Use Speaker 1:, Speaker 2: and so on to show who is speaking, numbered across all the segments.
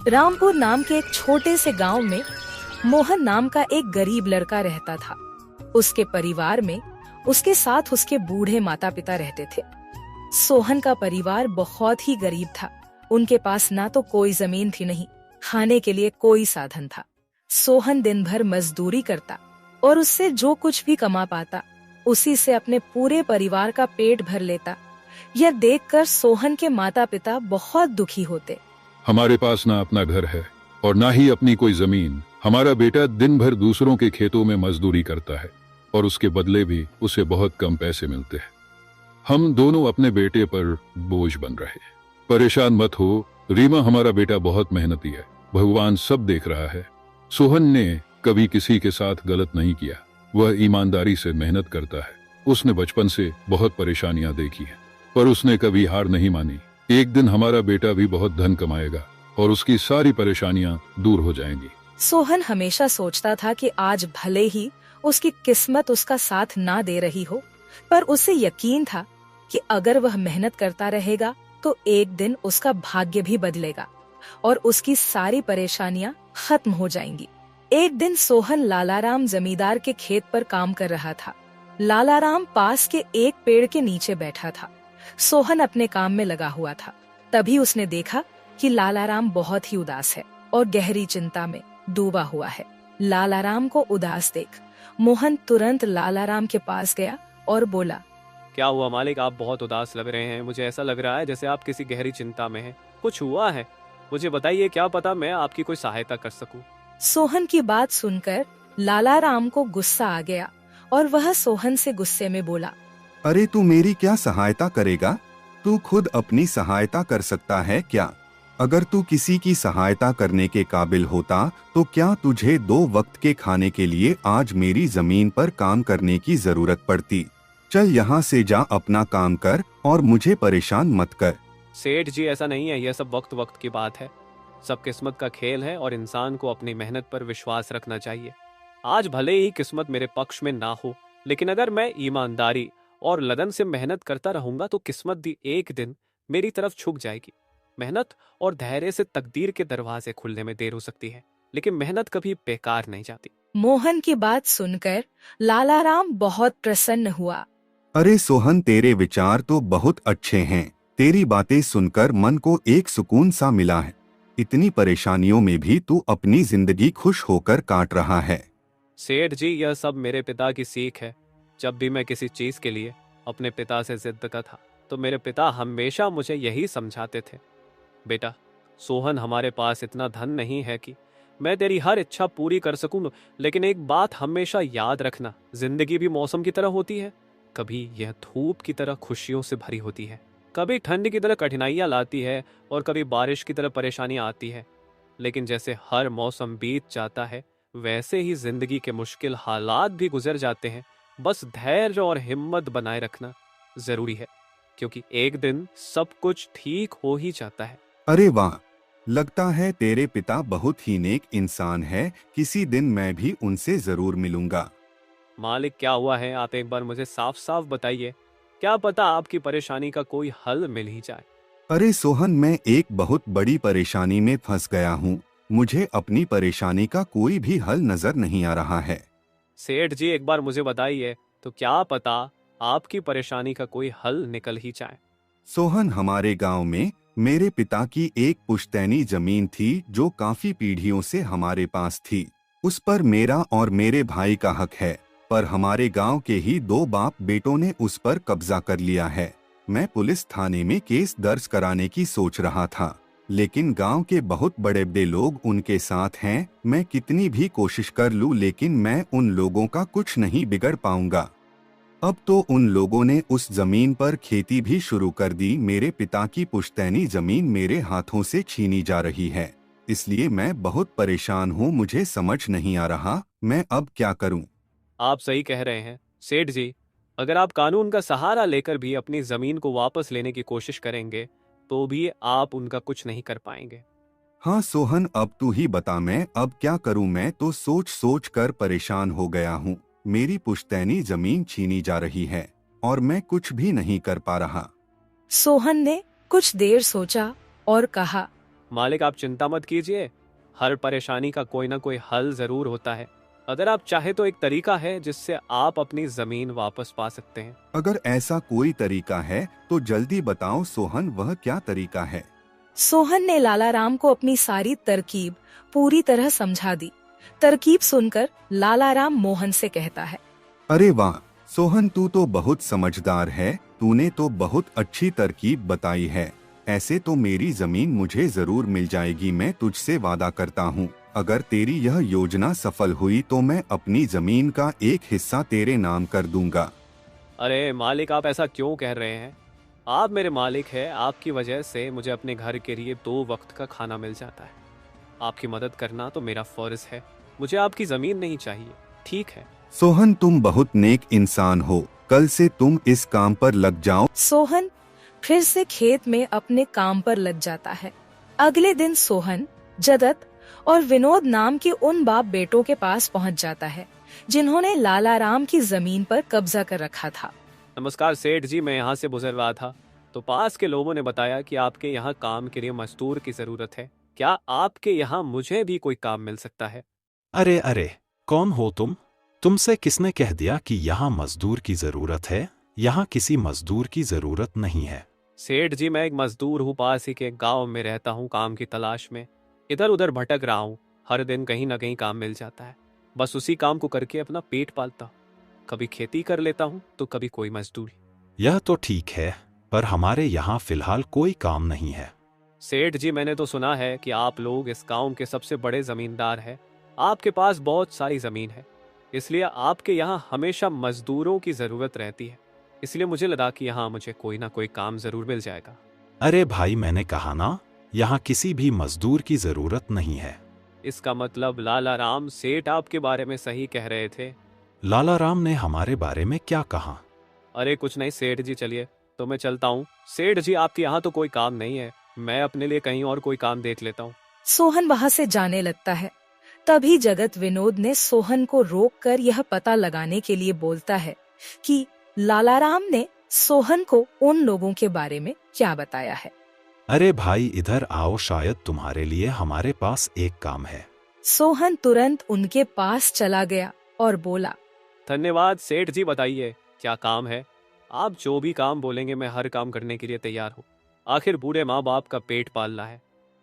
Speaker 1: रामपुर नाम के एक छोटे से गांव में मोहन नाम का एक गरीब लड़का रहता था। उसके परिवार में उसके साथ उसके बूढ़े माता पिता रहते थे। सोहन का परिवार बहुत ही गरीब था। उनके पास ना तो कोई जमीन थी, नहीं खाने के लिए कोई साधन था। सोहन दिन भर मजदूरी करता और उससे जो कुछ भी कमा पाता उसी से अपने पूरे परिवार का पेट भर लेता। यह देखकर सोहन के माता पिता बहुत दुखी होते।
Speaker 2: हमारे पास ना अपना घर है और ना ही अपनी कोई जमीन। हमारा बेटा दिन भर दूसरों के खेतों में मजदूरी करता है और उसके बदले भी उसे बहुत कम पैसे मिलते हैं। हम दोनों अपने बेटे पर बोझ बन रहे। परेशान मत हो रीमा, हमारा बेटा बहुत मेहनती है, भगवान सब देख रहा है। सोहन ने कभी किसी के साथ गलत नहीं किया, वह ईमानदारी से मेहनत करता है। उसने बचपन से बहुत परेशानियां देखी हैं, पर उसने कभी हार नहीं मानी। एक दिन हमारा बेटा भी बहुत धन कमाएगा और उसकी सारी परेशानियां दूर हो जाएंगी।
Speaker 1: सोहन हमेशा सोचता था कि आज भले ही उसकी किस्मत उसका साथ ना दे रही हो, पर उसे यकीन था कि अगर वह मेहनत करता रहेगा तो एक दिन उसका भाग्य भी बदलेगा और उसकी सारी परेशानियां खत्म हो जाएंगी। एक दिन सोहन लालाराम जमींदार के खेत पर काम कर रहा था। लालाराम पास के एक पेड़ के नीचे बैठा था। सोहन अपने काम में लगा हुआ था। तभी उसने देखा कि लालाराम बहुत ही उदास है और गहरी चिंता में डूबा हुआ है। लालाराम को उदास देख मोहन तुरंत लालाराम के पास गया और बोला,
Speaker 3: क्या हुआ मालिक, आप बहुत उदास लग रहे हैं। मुझे ऐसा लग रहा है जैसे आप किसी गहरी चिंता में हैं। कुछ हुआ है? मुझे बताइए, क्या पता मैं आपकी कोई सहायता कर सकूं।
Speaker 1: सोहन की बात सुनकर लालाराम को गुस्सा आ गया और वह सोहन से गुस्से में बोला,
Speaker 4: अरे तू मेरी क्या सहायता करेगा? तू खुद अपनी सहायता कर सकता है क्या? अगर तू किसी की सहायता करने के काबिल होता तो क्या तुझे 2 वक्त के खाने के लिए आज मेरी जमीन पर काम करने की जरूरत पड़ती? चल यहाँ से जा, अपना काम कर और मुझे परेशान मत कर।
Speaker 3: सेठ जी, ऐसा नहीं है, यह सब वक्त वक्त की बात है। सब किस्मत का खेल है और इंसान को अपनी मेहनत पर विश्वास रखना चाहिए। आज भले ही किस्मत मेरे पक्ष में ना हो, लेकिन अगर मैं ईमानदारी और लगन से मेहनत करता रहूंगा तो किस्मत भी एक दिन मेरी तरफ झुक जाएगी। मेहनत और धैर्य से तकदीर के दरवाजे खुलने में देर हो सकती है, लेकिन मेहनत कभी बेकार नहीं जाती।
Speaker 1: मोहन की बात सुनकर लालाराम बहुत प्रसन्न हुआ।
Speaker 4: अरे सोहन, तेरे विचार तो बहुत अच्छे हैं। तेरी बातें सुनकर मन को एक सुकून सा मिला है। इतनी परेशानियों में भी तू अपनी जिंदगी खुश होकर काट रहा है।
Speaker 3: सेठ जी, यह सब मेरे पिता की सीख है। जब भी मैं किसी चीज के लिए अपने पिता से जिद करता था तो मेरे पिता हमेशा मुझे यही समझाते थे, बेटा सोहन, हमारे पास इतना धन नहीं है कि मैं तेरी हर इच्छा पूरी कर सकूं, लेकिन एक बात हमेशा याद रखना, जिंदगी भी मौसम की तरह होती है। कभी यह धूप की तरह खुशियों से भरी होती है, कभी ठंड की तरह कठिनाइयां लाती है और कभी बारिश की तरह परेशानियां आती है। लेकिन जैसे हर मौसम बीत जाता है वैसे ही जिंदगी के मुश्किल हालात भी गुजर जाते हैं। बस धैर्य और हिम्मत बनाए रखना जरूरी है, क्योंकि एक दिन सब कुछ ठीक हो ही जाता है।
Speaker 4: अरे वाह, लगता है तेरे पिता बहुत ही नेक इंसान है। किसी दिन मैं भी उनसे जरूर मिलूंगा।
Speaker 3: मालिक, क्या हुआ है? आप एक बार मुझे साफ साफ बताइए, क्या पता आपकी परेशानी का कोई हल मिल ही जाए।
Speaker 4: अरे सोहन, मैं एक बहुत बड़ी परेशानी में फंस गया हूँ। मुझे अपनी परेशानी का कोई भी हल नजर नहीं आ रहा है।
Speaker 3: सेठ जी, एक बार मुझे बताइए तो क्या पता आपकी परेशानी का कोई हल निकल ही जाए।
Speaker 4: सोहन, हमारे गांव में मेरे पिता की एक पुश्तैनी जमीन थी जो काफी पीढ़ियों से हमारे पास थी। उस पर मेरा और मेरे भाई का हक है, पर हमारे गांव के ही 2 बाप बेटों ने उस पर कब्जा कर लिया है। मैं पुलिस थाने में केस दर्ज कराने की सोच रहा था, लेकिन गांव के बहुत बड़े बड़े लोग उनके साथ हैं। मैं कितनी भी कोशिश कर लूं, लेकिन मैं उन लोगों का कुछ नहीं बिगड़ पाऊंगा। अब तो उन लोगों ने उस जमीन पर खेती भी शुरू कर दी। मेरे पिता की पुश्तैनी जमीन मेरे हाथों से छीनी जा रही है, इसलिए मैं बहुत परेशान हूँ। मुझे समझ नहीं आ रहा मैं अब क्या करूँ।
Speaker 3: आप सही कह रहे हैं सेठ जी, अगर आप कानून का सहारा लेकर भी अपनी जमीन को वापस लेने की कोशिश करेंगे तो भी आप उनका कुछ नहीं कर पाएंगे।
Speaker 4: हाँ सोहन, अब तू ही बता, मैं अब क्या करूँ? मैं तो सोच सोच कर परेशान हो गया हूँ। मेरी पुश्तैनी जमीन छीनी जा रही है और मैं कुछ भी नहीं कर पा रहा।
Speaker 1: सोहन ने कुछ देर सोचा और कहा,
Speaker 3: मालिक आप चिंता मत कीजिए, हर परेशानी का कोई ना कोई हल जरूर होता है। अगर आप चाहे तो एक तरीका है जिससे आप अपनी जमीन वापस पा सकते हैं।
Speaker 4: अगर ऐसा कोई तरीका है तो जल्दी बताओ सोहन, वह क्या तरीका है?
Speaker 1: सोहन ने लालाराम को अपनी सारी तरकीब पूरी तरह समझा दी। तरकीब सुनकर लालाराम मोहन से कहता है,
Speaker 4: अरे वाह सोहन, तू तो बहुत समझदार है, तूने तो बहुत अच्छी तरकीब बताई है। ऐसे तो मेरी जमीन मुझे जरूर मिल जाएगी, मैं तुझसे वादा करता हूँ। अगर तेरी यह योजना सफल हुई तो मैं अपनी जमीन का एक हिस्सा तेरे नाम कर दूंगा।
Speaker 3: अरे मालिक, आप ऐसा क्यों कह रहे हैं? आप मेरे मालिक हैं, आपकी वजह से मुझे अपने घर के लिए 2 वक्त का खाना मिल जाता है। आपकी मदद करना तो मेरा फर्ज है, मुझे आपकी जमीन नहीं चाहिए, ठीक है?
Speaker 4: सोहन तुम बहुत नेक इंसान हो, कल से तुम इस काम पर लग जाओ।
Speaker 1: सोहन फिर से खेत में अपने काम पर लग जाता है। अगले दिन सोहन जगत और विनोद नाम के उन बाप बेटों के पास पहुंच जाता है जिन्होंने लालाराम की जमीन पर कब्जा कर रखा था।
Speaker 3: नमस्कार सेठ जी, मैं यहाँ से गुजर रहा था तो पास के लोगों ने बताया कि आपके यहाँ काम के लिए मजदूर की जरूरत है। क्या आपके यहाँ मुझे भी कोई काम मिल सकता है?
Speaker 5: अरे अरे, कौन हो तुम? तुमसे किसने कह दिया कि यहाँ मजदूर की जरूरत है? यहाँ किसी मजदूर की जरूरत नहीं है।
Speaker 3: सेठ जी, मैं एक मजदूर हूँ, पास ही के गांव में रहता हूँ, काम की तलाश में इधर उधर भटक रहा हूँ। हर दिन कहीं ना कहीं काम मिल जाता है, बस उसी काम को करके अपना पेट पालता हूँ। कभी खेती कर लेता हूँ तो कभी कोई मजदूरी।
Speaker 5: यह तो ठीक है, पर हमारे यहाँ फिलहाल कोई काम नहीं है।
Speaker 3: सेठ जी, मैंने तो सुना है कि आप लोग इस गांव के सबसे बड़े जमींदार हैं। आपके पास बहुत सारी जमीन है, इसलिए आपके यहाँ हमेशा मजदूरों की जरूरत रहती है। इसलिए मुझे लगा कि यहाँ मुझे कोई ना कोई काम जरूर मिल जाएगा।
Speaker 5: अरे भाई, मैंने कहा ना, यहाँ किसी भी मजदूर की जरूरत नहीं है।
Speaker 3: इसका मतलब लालाराम सेठ आपके बारे में सही कह रहे थे?
Speaker 5: लालाराम ने हमारे बारे में क्या कहा?
Speaker 3: अरे कुछ नहीं सेठ जी, चलिए तो मैं चलता हूँ। सेठ जी, आपके यहाँ तो कोई काम नहीं है, मैं अपने लिए कहीं और कोई काम देख लेता हूँ।
Speaker 1: सोहन वहाँ से जाने लगता है। तभी जगत विनोद ने सोहन को रोककर यह पता लगाने के लिए बोलता है कि लालाराम ने सोहन को उन लोगों के बारे में क्या बताया है।
Speaker 5: अरे भाई, इधर आओ, शायद तुम्हारे लिए हमारे पास एक काम है।
Speaker 1: सोहन तुरंत उनके पास चला गया और बोला,
Speaker 3: धन्यवाद सेठ जी, बताइए क्या काम है? आप जो भी काम बोलेंगे मैं हर काम करने के लिए तैयार हूँ। आखिर बूढ़े माँ बाप का पेट पालना है।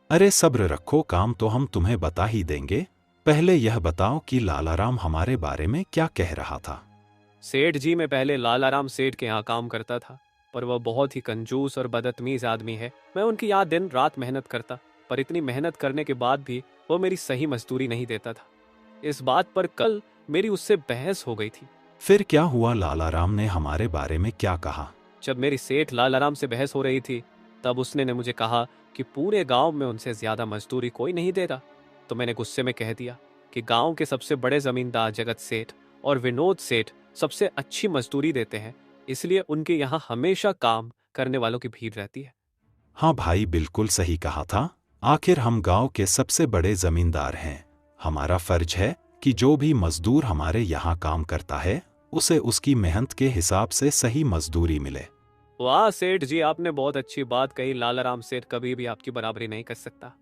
Speaker 5: अरे सब्र रखो, काम तो हम तुम्हें बता ही देंगे। पहले यह बताओ कि लालाराम हमारे बारे में क्या कह रहा था।
Speaker 3: सेठ जी, मैं पहले लालाराम सेठ के यहाँ काम करता था, पर वह बहुत ही कंजूस और बदतमीज आदमी है। मैं उनकी यहाँ दिन रात मेहनत करता, पर इतनी मेहनत करने के बाद भी वो मेरी सही मजदूरी नहीं देता था। इस बात पर कल मेरी उससे बहस हो गई थी।
Speaker 5: फिर क्या हुआ? लालाराम ने हमारे बारे में क्या कहा?
Speaker 3: जब मेरी सेठ लालाराम से बहस हो रही थी तब उसने ने मुझे कहा कि पूरे गांव में उनसे ज्यादा मजदूरी कोई नहीं दे रहा। तो मैंने गुस्से में कह दिया कि गांव के सबसे बड़े जमींदार जगत सेठ और विनोद सेठ सबसे अच्छी मजदूरी देते हैं, इसलिए उनके यहाँ हमेशा काम करने वालों की भीड़ रहती है।
Speaker 5: हाँ भाई, बिल्कुल सही कहा था। आखिर हम गांव के सबसे बड़े जमींदार हैं। हमारा फर्ज है कि जो भी मजदूर हमारे यहाँ काम करता है उसे उसकी मेहनत के हिसाब से सही मजदूरी मिले।
Speaker 3: वाह सेठ जी, आपने बहुत अच्छी बात कही। लालाराम सेठ कभी भी आपकी बराबरी नहीं कर सकता,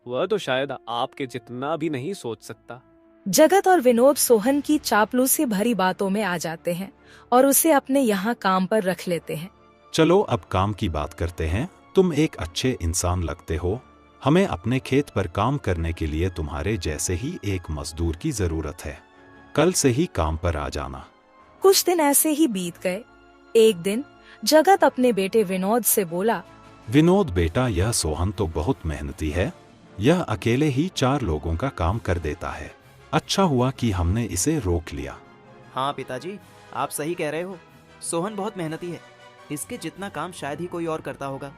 Speaker 3: वह तो शायद आपके जितना भी नहीं सोच सकता।
Speaker 1: जगत और विनोद सोहन की चापलूसी भरी बातों में आ जाते हैं और उसे अपने यहाँ काम पर रख लेते हैं।
Speaker 5: चलो अब काम की बात करते हैं। तुम एक अच्छे इंसान लगते हो। हमें अपने खेत पर काम करने के लिए तुम्हारे जैसे ही एक मजदूर की जरूरत है। कल से ही काम पर आ जाना।
Speaker 1: कुछ दिन ऐसे ही बीत गए। एक दिन जगत अपने बेटे विनोद से बोला,
Speaker 5: विनोद बेटा, यह सोहन तो बहुत मेहनती है। यह अकेले ही 4 लोगों का काम कर देता है। अच्छा हुआ कि हमने इसे रोक लिया।
Speaker 6: हाँ पिताजी, आप सही कह रहे हो। सोहन बहुत मेहनती है, इसके जितना काम शायद ही कोई और करता होगा।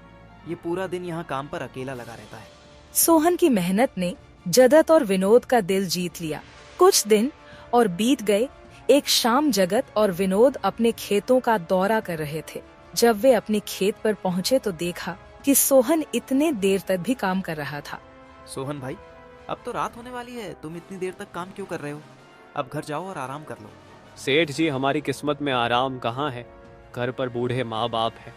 Speaker 6: ये पूरा दिन यहाँ काम पर अकेला लगा रहता है।
Speaker 1: सोहन की मेहनत ने जगत और विनोद का दिल जीत लिया। कुछ दिन और बीत गए। एक शाम जगत और विनोद अपने खेतों का दौरा कर रहे थे। जब वे अपने खेत पर पहुँचे तो देखा कि सोहन इतने देर तक भी काम कर रहा था।
Speaker 6: सोहन भाई, अब तो रात होने वाली है, तुम इतनी देर तक काम क्यों कर रहे हो? अब घर जाओ और आराम कर लो।
Speaker 3: सेठ जी, हमारी किस्मत में आराम कहाँ है? घर पर बूढ़े माँ बाप है।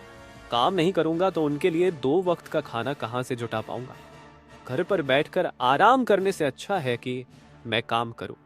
Speaker 3: काम नहीं करूंगा तो उनके लिए 2 वक्त का खाना कहाँ से जुटा पाऊंगा? घर पर बैठकर आराम करने से अच्छा है कि मैं काम करूं।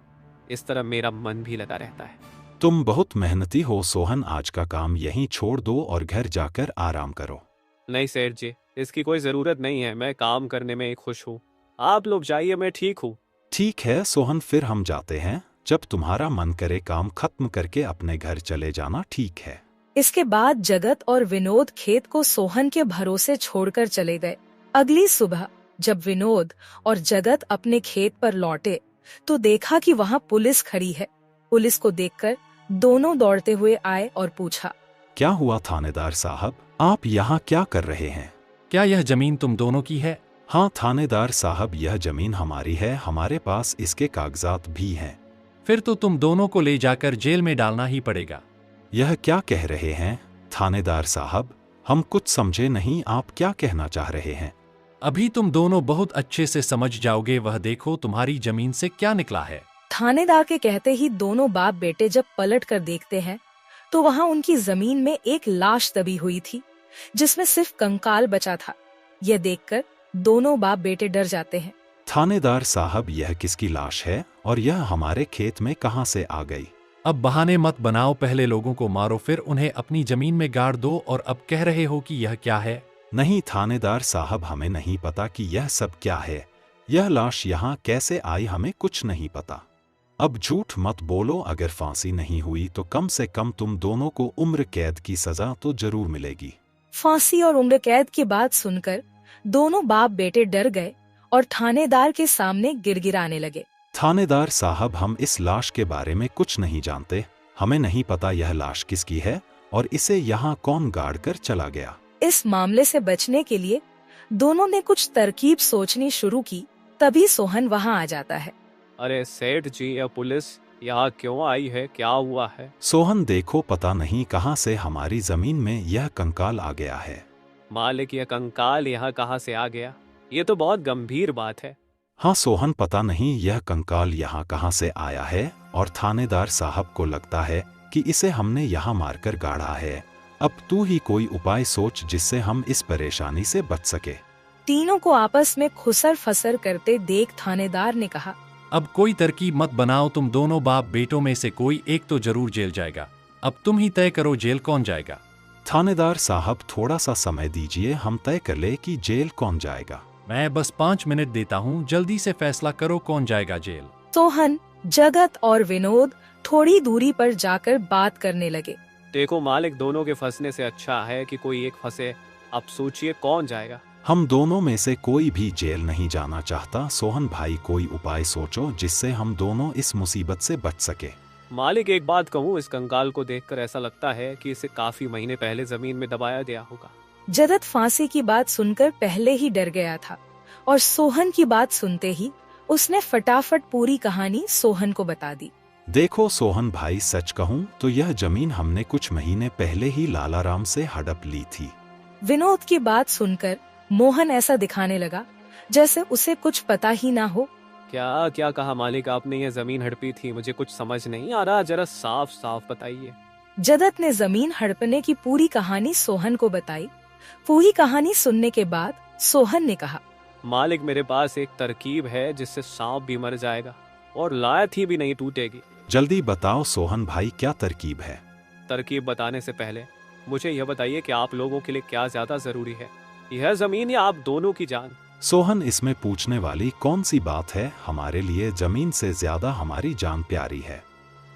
Speaker 3: इस तरह मेरा मन भी लगा रहता है।
Speaker 5: तुम बहुत मेहनती हो सोहन, आज का काम यहीं छोड़ दो और घर जाकर आराम करो।
Speaker 3: नहीं सेठ जी, इसकी कोई जरूरत नहीं है। मैं काम करने में खुश हूँ। आप लोग जाइए, मैं ठीक हूँ।
Speaker 5: ठीक है सोहन, फिर हम जाते हैं। जब तुम्हारा मन करे काम खत्म करके अपने घर चले जाना, ठीक है।
Speaker 1: इसके बाद जगत और विनोद खेत को सोहन के भरोसे छोड़कर चले गए। अगली सुबह जब विनोद और जगत अपने खेत पर लौटे तो देखा कि वहाँ पुलिस खड़ी है। पुलिस को देखकर दोनों दौड़ते हुए आए और पूछा,
Speaker 5: क्या हुआ थानेदार साहब, आप यहाँ क्या कर रहे हैं?
Speaker 7: क्या यह जमीन तुम दोनों की है?
Speaker 5: हाँ थानेदार साहब, यह जमीन हमारी है, हमारे पास इसके कागजात भी हैं।
Speaker 7: फिर तो तुम दोनों को ले जाकर जेल में डालना ही पड़ेगा।
Speaker 5: यह क्या कह रहे हैं थानेदार साहब, हम कुछ समझे नहीं, आप क्या कहना चाह रहे हैं?
Speaker 7: अभी तुम दोनों बहुत अच्छे से समझ जाओगे। वह देखो तुम्हारी जमीन से क्या निकला है।
Speaker 1: थानेदार के कहते ही दोनों बाप बेटे जब पलट कर देखते हैं तो वहाँ उनकी जमीन में एक लाश दबी हुई थी जिसमें सिर्फ कंकाल बचा था। यह देखकर दोनों बाप बेटे डर जाते हैं।
Speaker 5: थानेदार साहब, यह किसकी लाश है और यह हमारे खेत में कहाँ से आ गई?
Speaker 7: अब बहाने मत बनाओ, पहले लोगों को मारो फिर उन्हें अपनी जमीन में गाड़ दो और अब कह रहे हो कि यह क्या है?
Speaker 5: नहीं थानेदार साहब, हमें नहीं पता कि यह सब क्या है। यह लाश यहाँ कैसे आई, हमें कुछ नहीं पता। अब झूठ मत बोलो, अगर फांसी नहीं हुई तो कम से कम तुम दोनों को उम्र कैद की सजा तो जरूर मिलेगी।
Speaker 1: फांसी और उम्र कैद की बात सुनकर दोनों बाप बेटे डर गए और थानेदार के सामने गिड़गिड़ाने लगे।
Speaker 5: थानेदार साहब, हम इस लाश के बारे में कुछ नहीं जानते। हमें नहीं पता यह लाश किसकी है और इसे यहाँ कौन गाड़ कर चला गया।
Speaker 1: इस मामले से बचने के लिए दोनों ने कुछ तरकीब सोचनी शुरू की। तभी सोहन वहाँ आ जाता है।
Speaker 3: अरे सेठ जी, यह पुलिस यहाँ क्यों आई है? क्या हुआ है?
Speaker 5: सोहन देखो, पता नहीं कहाँ से हमारी जमीन में यह कंकाल आ गया है।
Speaker 3: मालिक, यह कंकाल यहाँ कहाँ से आ गया? ये तो बहुत गंभीर बात है।
Speaker 5: हाँ सोहन, पता नहीं यह कंकाल यहाँ कहाँ से आया है और थानेदार साहब को लगता है कि इसे हमने यहाँ मारकर गाड़ा है। अब तू ही कोई उपाय सोच जिससे हम इस परेशानी से बच सके।
Speaker 1: तीनों को आपस में खुसर फसर करते देख थानेदार ने कहा,
Speaker 7: अब कोई तरकीब मत बनाओ, तुम दोनों बाप बेटों में से कोई एक तो जरूर जेल जाएगा। अब तुम ही तय करो जेल कौन जाएगा।
Speaker 5: थानेदार साहब, थोड़ा सा समय दीजिए, हम तय कर ले कि जेल कौन जाएगा।
Speaker 7: मैं बस 5 मिनट देता हूँ, जल्दी से फैसला करो कौन जाएगा जेल।
Speaker 1: सोहन, जगत और विनोद थोड़ी दूरी पर जाकर बात करने लगे।
Speaker 3: देखो मालिक, दोनों के फंसने से अच्छा है कि कोई एक फंसे। अब सोचिए कौन जाएगा।
Speaker 5: हम दोनों में से कोई भी जेल नहीं जाना चाहता। सोहन भाई, कोई उपाय सोचो जिससे हम दोनों इस मुसीबत से बच सके।
Speaker 3: मालिक, एक बात कहूँ, इस कंकाल को देखकर ऐसा लगता है कि इसे काफी महीने पहले जमीन में दबाया गया होगा।
Speaker 1: जगत फांसी की बात सुनकर पहले ही डर गया था और सोहन की बात सुनते ही उसने फटाफट पूरी कहानी सोहन को बता दी।
Speaker 5: देखो सोहन भाई, सच कहूँ तो यह जमीन हमने कुछ महीने पहले ही लालाराम से हड़प ली थी।
Speaker 1: विनोद की बात सुनकर मोहन ऐसा दिखाने लगा जैसे उसे कुछ पता ही ना हो।
Speaker 3: क्या क्या कहा मालिक आपने? ये जमीन हड़पी थी, मुझे कुछ समझ नहीं आ रहा, जरा साफ साफ बताइए।
Speaker 1: जगत ने जमीन हड़पने की पूरी कहानी सोहन को बताई। पूरी कहानी सुनने के बाद सोहन ने कहा,
Speaker 3: मालिक, मेरे पास एक तरकीब है जिससे सांप भी मर जाएगा और लायत ही भी नहीं टूटेगी।
Speaker 5: जल्दी बताओ सोहन भाई, क्या तरकीब है?
Speaker 3: तरकीब बताने से पहले मुझे यह बताइए कि आप लोगों के लिए क्या ज्यादा जरूरी है, यह जमीन या आप दोनों की जान?
Speaker 5: सोहन, इसमें पूछने वाली कौन सी बात है? हमारे लिए जमीन से ज्यादा हमारी जान प्यारी है।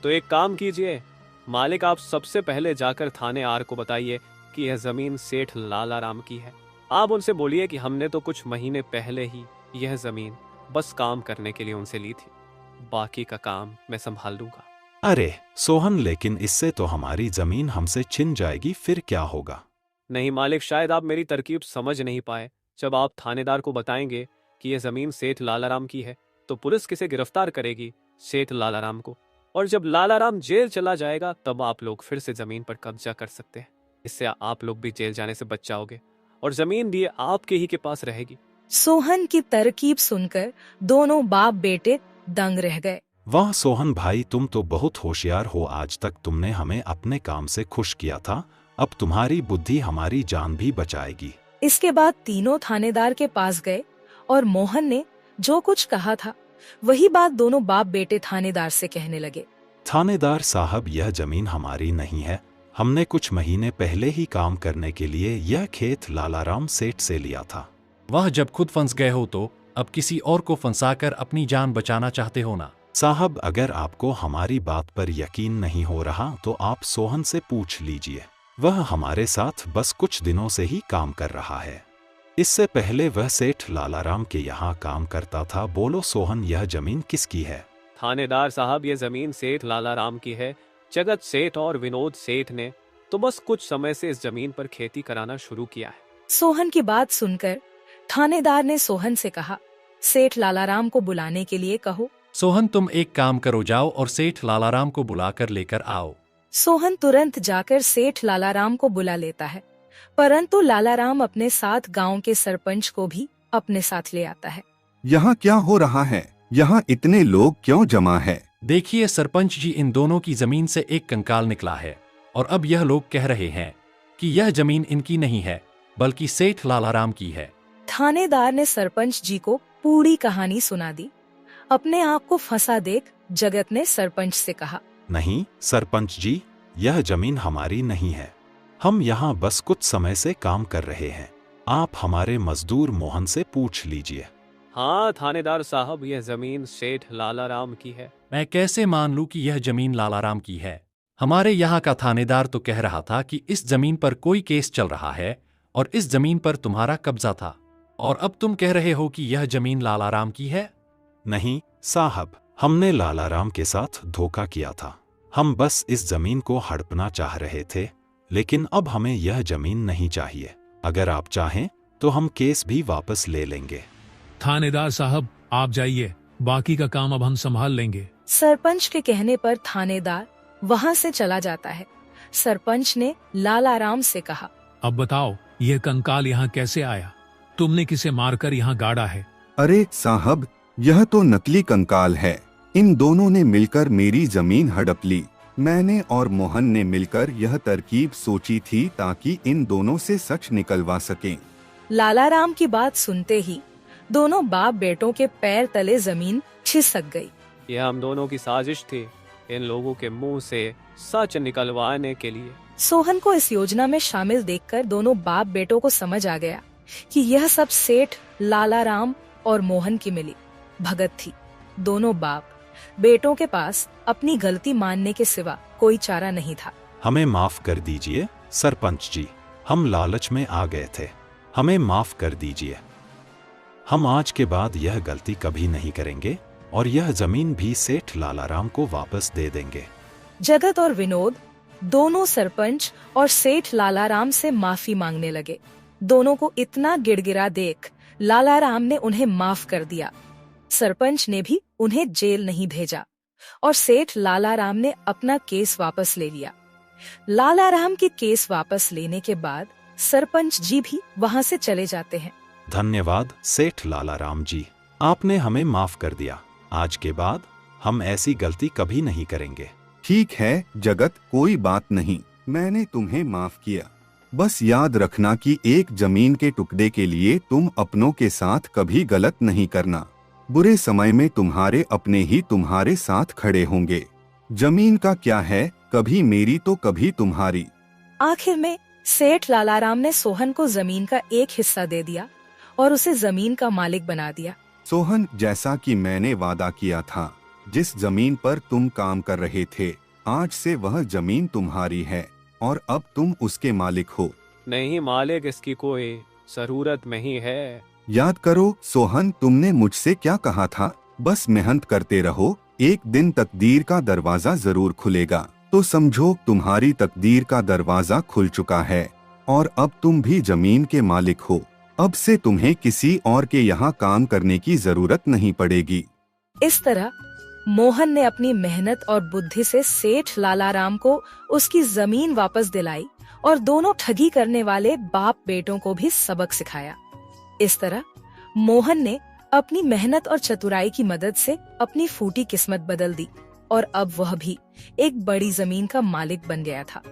Speaker 3: तो एक काम कीजिए मालिक, आप सबसे पहले जाकर थाने आर को बताइए कि यह जमीन सेठ लालाराम की है। आप उनसे बोलिए कि हमने तो कुछ महीने पहले ही यह जमीन बस काम करने के लिए उनसे ली थी, बाकी का काम मैं संभाल लूंगा।
Speaker 5: अरे सोहन, लेकिन इससे तो हमारी जमीन हमसे छिन जाएगी, फिर क्या होगा?
Speaker 3: नहीं मालिक, शायद आप मेरी तरकीब समझ नहीं पाए। जब आप थानेदार को बताएंगे कि यह जमीन सेठ लालाराम की है तो पुलिस किसे गिरफ्तार करेगी? सेठ लालाराम को। और जब लालाराम जेल चला जाएगा तब आप लोग फिर से जमीन पर कब्जा कर सकते हैं। इससे आप लोग भी जेल जाने से बच जाओगे और जमीन भी आपके ही के पास रहेगी।
Speaker 1: सोहन की तरकीब सुनकर दोनों बाप बेटे दंग रह गए।
Speaker 5: वाह सोहन भाई, तुम तो बहुत होशियार हो। आज तक तुमने हमें अपने काम से खुश किया था, अब तुम्हारी बुद्धि हमारी जान भी बचाएगी।
Speaker 1: इसके बाद तीनों थानेदार के पास गए और मोहन ने जो कुछ कहा था वही बात दोनों बाप बेटे थानेदार से कहने लगे।
Speaker 5: थानेदार साहब, यह जमीन हमारी नहीं है। हमने कुछ महीने पहले ही काम करने के लिए यह खेत लालाराम सेठ से लिया था।
Speaker 7: वह जब खुद फंस गए हो तो अब किसी और को फंसाकर अपनी जान बचाना चाहते हो ना?
Speaker 5: साहब, अगर आपको हमारी बात पर यकीन नहीं हो रहा तो आप सोहन से पूछ लीजिए। वह हमारे साथ बस कुछ दिनों से ही काम कर रहा है। इससे पहले वह सेठ लालाराम के यहाँ काम करता था। बोलो सोहन, यह जमीन किसकी है?
Speaker 3: थानेदार साहब, ये जमीन सेठ लालाराम की है। जगत सेठ और विनोद सेठ ने तो बस कुछ समय से इस जमीन पर खेती कराना शुरू किया है।
Speaker 1: सोहन की बात सुनकर थानेदार ने सोहन से कहा, सेठ लालाराम को बुलाने के लिए कहो।
Speaker 7: सोहन, तुम एक काम करो, जाओ और सेठ लालाराम को बुलाकर लेकर आओ।
Speaker 1: सोहन तुरंत जाकर सेठ लालाराम को बुला लेता है, परंतु लालाराम अपने साथ गांव के सरपंच को भी अपने साथ ले आता है।
Speaker 4: यहाँ क्या हो रहा है? यहाँ इतने लोग क्यों जमा है?
Speaker 7: देखिए सरपंच जी, इन दोनों की जमीन से एक कंकाल निकला है और अब यह लोग कह रहे हैं कि यह जमीन इनकी नहीं है बल्कि सेठ लालाराम की है।
Speaker 1: थानेदार ने सरपंच जी को पूरी कहानी सुना दी। अपने आप को फंसा देख जगत ने सरपंच से कहा,
Speaker 5: नहीं सरपंच जी, यह जमीन हमारी नहीं है। हम यहाँ बस कुछ समय से काम कर रहे हैं। आप हमारे मजदूर मोहन से पूछ लीजिए।
Speaker 3: हाँ थानेदार साहब, यह जमीन सेठ लालाराम की है।
Speaker 7: मैं कैसे मान लूं कि यह जमीन लालाराम की है? हमारे यहाँ का थानेदार तो कह रहा था कि इस जमीन पर कोई केस चल रहा है और इस जमीन पर तुम्हारा कब्जा था, और अब तुम कह रहे हो कि यह जमीन लालाराम की है।
Speaker 5: नहीं साहब, हमने लालाराम के साथ धोखा किया था। हम बस इस जमीन को हड़पना चाह रहे थे, लेकिन अब हमें यह जमीन नहीं चाहिए। अगर आप चाहें तो हम केस भी वापस ले लेंगे।
Speaker 8: थानेदार साहब, आप जाइए, बाकी का काम अब हम संभाल लेंगे।
Speaker 1: सरपंच के कहने पर थानेदार वहां से चला जाता है। सरपंच ने लालाराम से कहा,
Speaker 8: अब बताओ, यह कंकाल यहाँ कैसे आया? तुमने किसे मारकर यहाँ गाड़ा है?
Speaker 4: अरे साहब, यह तो नकली कंकाल है। इन दोनों ने मिलकर मेरी जमीन हड़प ली। मैंने और मोहन ने मिलकर यह तरकीब सोची थी ताकि इन दोनों से सच निकलवा सकें।
Speaker 1: लालाराम की बात सुनते ही दोनों बाप बेटों के पैर तले जमीन खिसक गई।
Speaker 3: यह हम दोनों की साजिश थी, इन लोगों के मुंह से सच निकलवाने के लिए।
Speaker 1: सोहन को इस योजना में शामिल देखकर दोनों बाप बेटों को समझ आ गया कि यह सब सेठ लालाराम और मोहन की मिली भगत थी। दोनों बाप बेटों के पास अपनी गलती मानने के सिवा कोई चारा नहीं था।
Speaker 5: हमें माफ कर दीजिए सरपंच जी, हम लालच में आ गए थे। हमें माफ कर दीजिए। हम आज के बाद यह गलती कभी नहीं करेंगे और यह जमीन भी सेठ लालाराम को वापस दे देंगे।
Speaker 1: जगत और विनोद दोनों सरपंच और सेठ लालाराम से माफी मांगने लगे। दोनों को इतना गिड़गिड़ा देख लालाराम ने उन्हें माफ कर दिया। सरपंच ने भी उन्हें जेल नहीं भेजा और सेठ लालाराम ने अपना केस वापस ले लिया। लालाराम के केस वापस लेने के बाद सरपंच जी भी वहां से चले जाते हैं।
Speaker 5: धन्यवाद सेठ लालाराम जी, आपने हमें माफ कर दिया। आज के बाद हम ऐसी गलती कभी नहीं करेंगे।
Speaker 4: ठीक है जगत, कोई बात नहीं, मैंने तुम्हें माफ किया। बस याद रखना कि एक जमीन के टुकड़े के लिए तुम अपनों के साथ कभी गलत नहीं करना। बुरे समय में तुम्हारे अपने ही तुम्हारे साथ खड़े होंगे। जमीन का क्या है, कभी मेरी तो कभी तुम्हारी।
Speaker 1: आखिर में सेठ लालाराम ने सोहन को जमीन का एक हिस्सा दे दिया और उसे जमीन का मालिक बना दिया।
Speaker 4: सोहन, जैसा कि मैंने वादा किया था, जिस जमीन पर तुम काम कर रहे थे, आज से वह जमीन तुम्हारी है और अब तुम उसके मालिक हो।
Speaker 3: नहीं मालिक, इसकी कोई जरूरत नहीं है।
Speaker 4: याद करो सोहन, तुमने मुझसे क्या कहा था? बस मेहनत करते रहो, एक दिन तकदीर का दरवाजा जरूर खुलेगा। तो समझो तुम्हारी तकदीर का दरवाजा खुल चुका है और अब तुम भी जमीन के मालिक हो। अब से तुम्हें किसी और के यहाँ काम करने की जरूरत नहीं पड़ेगी।
Speaker 1: इस तरह मोहन ने अपनी मेहनत और बुद्धि से सेठ लालाराम को उसकी जमीन वापस दिलाई और दोनों ठगी करने वाले बाप बेटों को भी सबक सिखाया। इस तरह मोहन ने अपनी मेहनत और चतुराई की मदद से अपनी फूटी किस्मत बदल दी और अब वह भी एक बड़ी जमीन का मालिक बन गया था।